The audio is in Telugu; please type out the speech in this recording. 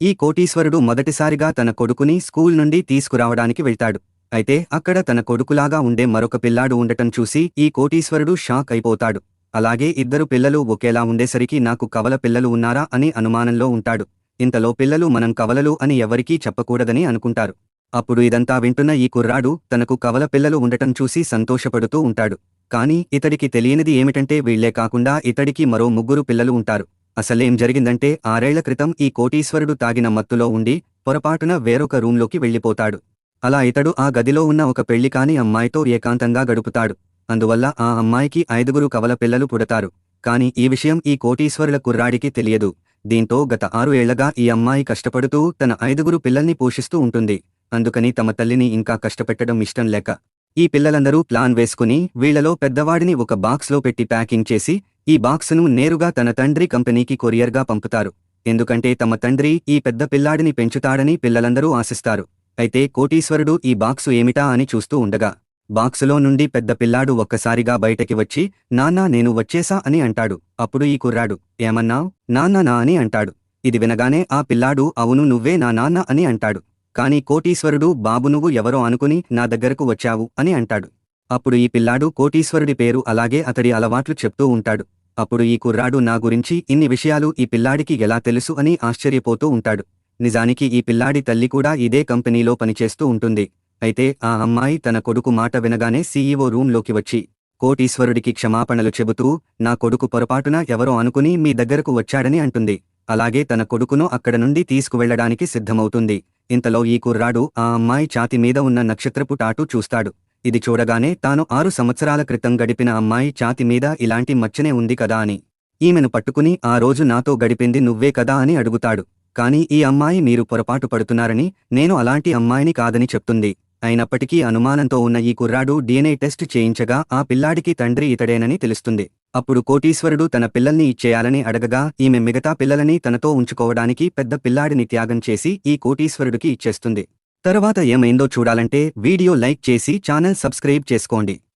ఈ కోటీశ్వరుడు మొదటిసారిగా తన కొడుకుని స్కూల్ నుండి తీసుకురావడానికి వెళ్తాడు. అయితే అక్కడ తన కొడుకులాగా ఉండే మరొక పిల్లాడు ఉండటం చూసి ఈ కోటీశ్వరుడు షాక్ అయిపోతాడు. అలాగే ఇద్దరు పిల్లలు ఒకేలా ఉండేసరికి నాకు కవల పిల్లలు ఉన్నారా అని అనుమానంలో ఉంటాడు. ఇంతలో పిల్లలు మనం కవలలు అని ఎవరికీ చెప్పకూడదని అనుకుంటారు. అప్పుడు ఇదంతా వింటున్న ఈ కుర్రాడు తనకు కవల పిల్లలు ఉండటం చూసి సంతోషపడుతూ ఉంటాడు. కానీ ఇతడికి తెలియనిది ఏమిటంటే వీళ్లే కాకుండా ఇతడికి మరో 3 పిల్లలు ఉంటారు. అసలేం జరిగిందంటే 6 ఏళ్ల క్రితం ఈ కోటీశ్వరుడు తాగిన మత్తులో ఉండి పొరపాటున వేరొక రూంలోకి వెళ్లిపోతాడు. అలా ఇతడు ఆ గదిలో ఉన్న ఒక పెళ్లికాని అమ్మాయితో ఏకాంతంగా గడుపుతాడు. అందువల్ల ఆ అమ్మాయికి 5 కవల పిల్లలు పుడతారు. కాని ఈ విషయం ఈ కోటీశ్వరుల కుర్రాడికి తెలియదు. దీంతో గత 6 ఏళ్లగా ఈ అమ్మాయి కష్టపడుతూ తన 5 పిల్లల్ని పోషిస్తూ ఉంటుంది. అందుకని తమ తల్లిని ఇంకా కష్టపెట్టడం ఇష్టం లేక ఈ పిల్లలందరూ ప్లాన్ వేసుకుని వీళ్లలో పెద్దవాడిని ఒక బాక్స్లో పెట్టి ప్యాకింగ్ చేసి ఈ బాక్సును నేరుగా తన తండ్రి కంపెనీకి కొరియర్గా పంపుతారు. ఎందుకంటే తమ తండ్రి ఈ పెద్ద పిల్లాడిని పెంచుతాడని పిల్లలందరూ ఆశిస్తారు. అయితే కోటీశ్వరుడు ఈ బాక్సు ఏమిటా అని చూస్తూ ఉండగా బాక్సులో నుండి పెద్ద పిల్లాడు ఒక్కసారిగా బయటకి వచ్చి నాన్నా నేను వచ్చేసా అని అంటాడు. అప్పుడు ఈ కుర్రాడు ఏమన్నావ్ నాన్న నా అని అంటాడు. ఇది వినగానే ఆ పిల్లాడు అవును నువ్వే నా నాన్న అని అంటాడు. కాని కోటీశ్వరుడు బాబు నువ్వు ఎవరో అనుకుని నా దగ్గరకు వచ్చావు అని అంటాడు. అప్పుడు ఈ పిల్లాడు కోటీశ్వరుడి పేరు అలాగే అతడి అలవాట్లు చెప్తూ ఉంటాడు. అప్పుడు ఈ కుర్రాడు నా గురించి ఇన్ని విషయాలు ఈ పిల్లాడికి ఎలా తెలుసు అని ఆశ్చర్యపోతూ ఉంటాడు. నిజానికి ఈ పిల్లాడి తల్లి కూడా ఇదే కంపెనీలో పనిచేస్తూ ఉంటుంది. అయితే ఆ అమ్మాయి తన కొడుకు మాట వినగానే సీఈఓ రూంలోకి వచ్చి కోటీశ్వరుడికి క్షమాపణలు చెబుతూ నా కొడుకు పొరపాటున ఎవరో అనుకుని మీ దగ్గరకు వచ్చాడని అంటుంది. అలాగే తన కొడుకును అక్కడ నుండి తీసుకువెళ్లడానికి సిద్ధమవుతుంది. ఇంతలో ఈ కుర్రాడు ఆ అమ్మాయి ఛాతి మీద ఉన్న నక్షత్రపు టాటూ చూస్తాడు. ఇది చూడగానే తాను 6 సంవత్సరాల క్రితం గడిపిన అమ్మాయి ఛాతి మీద ఇలాంటి మచ్చనే ఉంది కదా అని ఈమెను పట్టుకుని ఆ రోజు నాతో గడిపింది నువ్వే కదా అని అడుగుతాడు. కాని ఈ అమ్మాయి మీరు పొరపాటు పడుతున్నారని నేను అలాంటి అమ్మాయిని కాదని చెప్తుంది. అయినప్పటికీ అనుమానంతో ఉన్న ఈ కుర్రాడు DNA టెస్ట్ చేయించగా ఆ పిల్లాడికి తండ్రి ఇతడేనని తెలుస్తుంది. అప్పుడు కోటీశ్వరుడు తన పిల్లల్ని ఇచ్చేయాలని అడగగా ఈమె మిగతా పిల్లలని తనతో ఉంచుకోవడానికి పెద్ద పిల్లాడిని త్యాగం చేసి ఈ కోటీశ్వరుడికి ఇచ్చేస్తుంది. తరువాత ఏమైందో చూడాలంటే వీడియో లైక్ చేసి ఛానల్ సబ్స్క్రైబ్ చేసుకోండి.